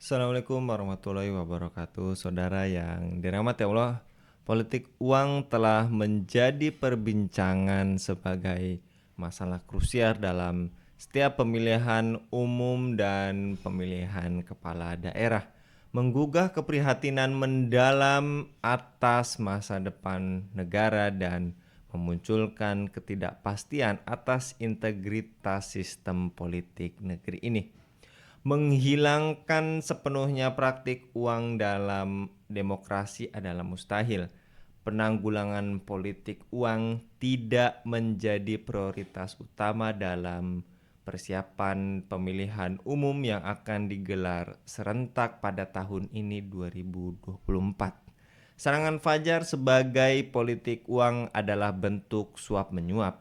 Assalamualaikum warahmatullahi wabarakatuh. Saudara yang dirahmati Allah, politik uang telah menjadi perbincangan sebagai masalah krusial dalam setiap pemilihan umum dan pemilihan kepala daerah. Menggugah keprihatinan mendalam atas masa depan negara dan memunculkan ketidakpastian atas integritas sistem politik negeri ini. Menghilangkan sepenuhnya praktik uang dalam demokrasi adalah mustahil. Penanggulangan politik uang tidak menjadi prioritas utama dalam persiapan pemilihan umum yang akan digelar serentak pada tahun ini 2024. Serangan Fajar sebagai politik uang adalah bentuk suap menyuap.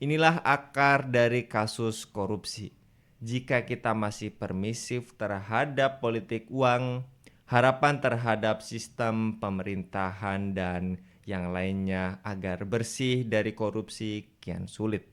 Inilah akar dari kasus korupsi. Jika kita masih permisif terhadap politik uang, harapan terhadap sistem pemerintahan dan yang lainnya agar bersih dari korupsi kian sulit.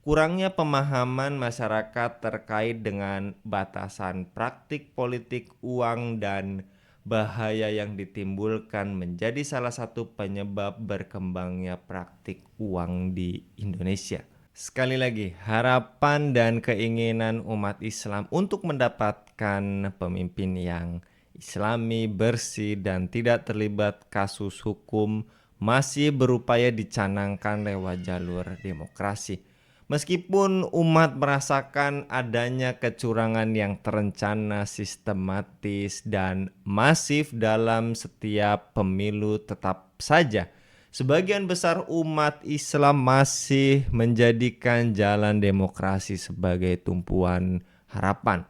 Kurangnya pemahaman masyarakat terkait dengan batasan praktik politik uang dan bahaya yang ditimbulkan menjadi salah satu penyebab berkembangnya praktik uang di Indonesia. Sekali lagi, harapan dan keinginan umat Islam untuk mendapatkan pemimpin yang Islami, bersih, dan tidak terlibat kasus hukum masih berupaya dicanangkan lewat jalur demokrasi. Meskipun umat merasakan adanya kecurangan yang terencana, sistematis, dan masif dalam setiap pemilu, tetap saja sebagian besar umat Islam masih menjadikan jalan demokrasi sebagai tumpuan harapan.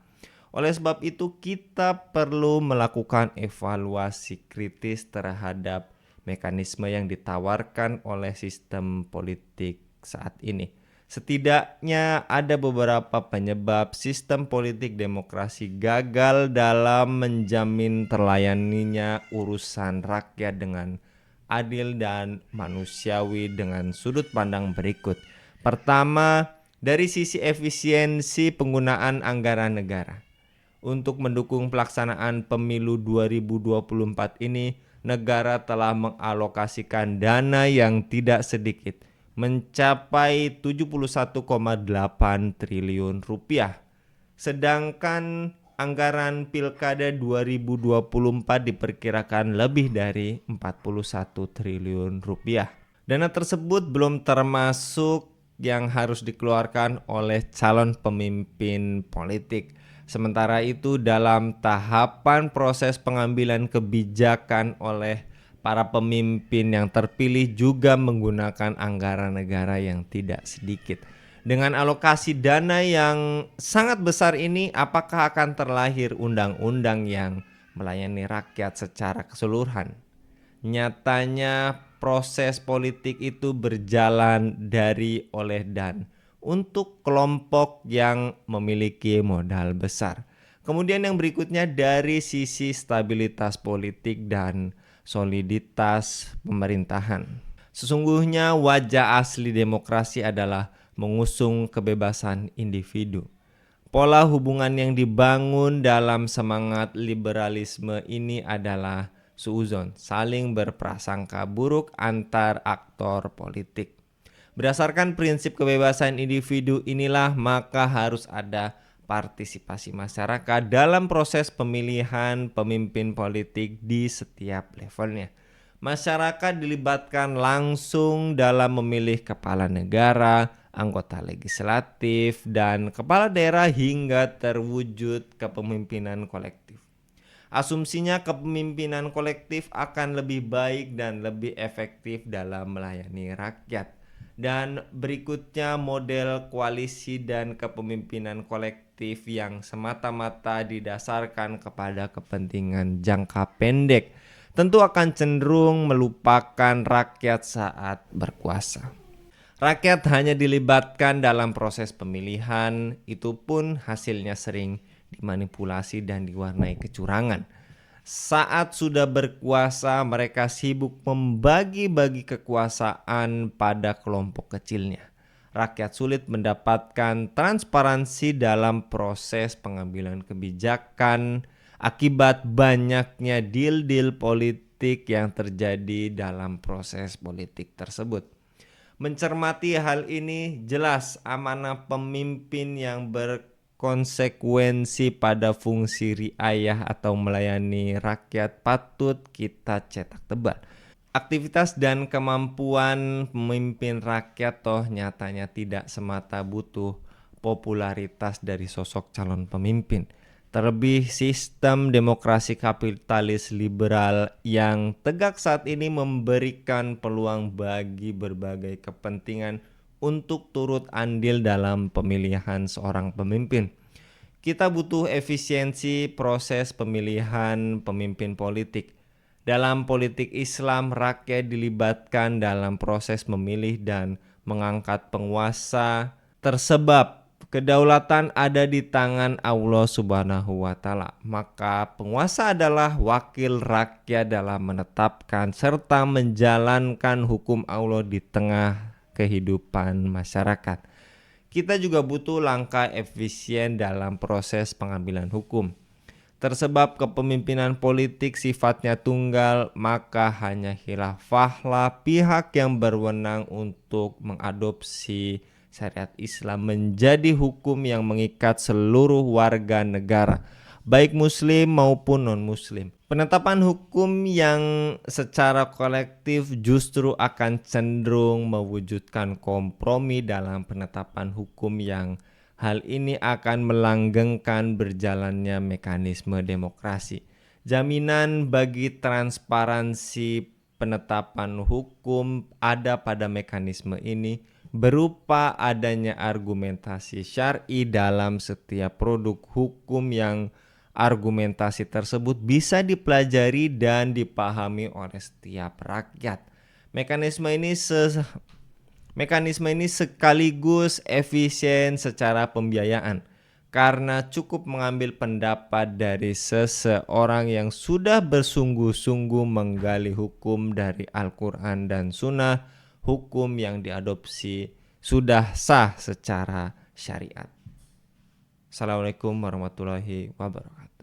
Oleh sebab itu, kita perlu melakukan evaluasi kritis terhadap mekanisme yang ditawarkan oleh sistem politik saat ini. Setidaknya ada beberapa penyebab sistem politik demokrasi gagal dalam menjamin terlayaninya urusan rakyat dengan adil dan manusiawi dengan sudut pandang berikut. Pertama, dari sisi efisiensi penggunaan anggaran negara. Untuk mendukung pelaksanaan pemilu 2024 ini, negara telah mengalokasikan dana yang tidak sedikit, mencapai 71,8 triliun rupiah. Sedangkan anggaran Pilkada 2024 diperkirakan lebih dari 41 triliun rupiah. Dana tersebut belum termasuk yang harus dikeluarkan oleh calon pemimpin politik. Sementara itu, dalam tahapan proses pengambilan kebijakan oleh para pemimpin yang terpilih juga menggunakan anggaran negara yang tidak sedikit. Dengan alokasi dana yang sangat besar ini, apakah akan terlahir undang-undang yang melayani rakyat secara keseluruhan? Nyatanya proses politik itu berjalan dari, oleh, dan untuk kelompok yang memiliki modal besar. Kemudian yang berikutnya dari sisi stabilitas politik dan soliditas pemerintahan. Sesungguhnya wajah asli demokrasi adalah mengusung kebebasan individu. Pola hubungan yang dibangun dalam semangat liberalisme ini adalah suuzon, saling berprasangka buruk antar aktor politik. Berdasarkan prinsip kebebasan individu inilah maka harus ada partisipasi masyarakat dalam proses pemilihan pemimpin politik di setiap levelnya. Masyarakat dilibatkan langsung dalam memilih kepala negara, anggota legislatif, dan kepala daerah hingga terwujud kepemimpinan kolektif. Asumsinya kepemimpinan kolektif akan lebih baik dan lebih efektif dalam melayani rakyat. Dan berikutnya model koalisi dan kepemimpinan kolektif yang semata-mata didasarkan kepada kepentingan jangka pendek tentu akan cenderung melupakan rakyat saat berkuasa. Rakyat hanya dilibatkan dalam proses pemilihan, itu pun hasilnya sering dimanipulasi dan diwarnai kecurangan. Saat sudah berkuasa, mereka sibuk membagi-bagi kekuasaan pada kelompok kecilnya. Rakyat sulit mendapatkan transparansi dalam proses pengambilan kebijakan. akibat banyaknya deal-deal politik yang terjadi dalam proses politik tersebut. Mencermati hal ini, jelas amanah pemimpin yang berkonsekuensi pada fungsi riayah atau melayani rakyat patut kita cetak tebal. Aktivitas dan kemampuan pemimpin rakyat toh nyatanya tidak semata butuh popularitas dari sosok calon pemimpin. Terlebih sistem demokrasi kapitalis liberal yang tegak saat ini memberikan peluang bagi berbagai kepentingan untuk turut andil dalam pemilihan seorang pemimpin. Kita butuh efisiensi proses pemilihan pemimpin politik. Dalam politik Islam, rakyat dilibatkan dalam proses memilih dan mengangkat penguasa tersebab kedaulatan ada di tangan Allah Subhanahu wa Ta'ala. Maka penguasa adalah wakil rakyat dalam menetapkan serta menjalankan hukum Allah di tengah kehidupan masyarakat. Kita juga butuh langkah efisien dalam proses pengambilan hukum. Tersebab kepemimpinan politik sifatnya tunggal, maka hanya khilafahlah pihak yang berwenang untuk mengadopsi syariat Islam menjadi hukum yang mengikat seluruh warga negara, baik muslim maupun non-muslim. Penetapan hukum yang secara kolektif justru akan cenderung mewujudkan kompromi dalam penetapan hukum yang hal ini akan melanggengkan berjalannya mekanisme demokrasi. Jaminan bagi transparansi penetapan hukum ada pada mekanisme ini berupa adanya argumentasi syar'i dalam setiap produk hukum yang argumentasi tersebut bisa dipelajari dan dipahami oleh setiap rakyat. Mekanisme ini sekaligus efisien secara pembiayaan karena cukup mengambil pendapat dari seseorang yang sudah bersungguh-sungguh menggali hukum dari Al-Quran dan Sunnah. Hukum yang diadopsi sudah sah secara syariat. Assalamualaikum warahmatullahi wabarakatuh.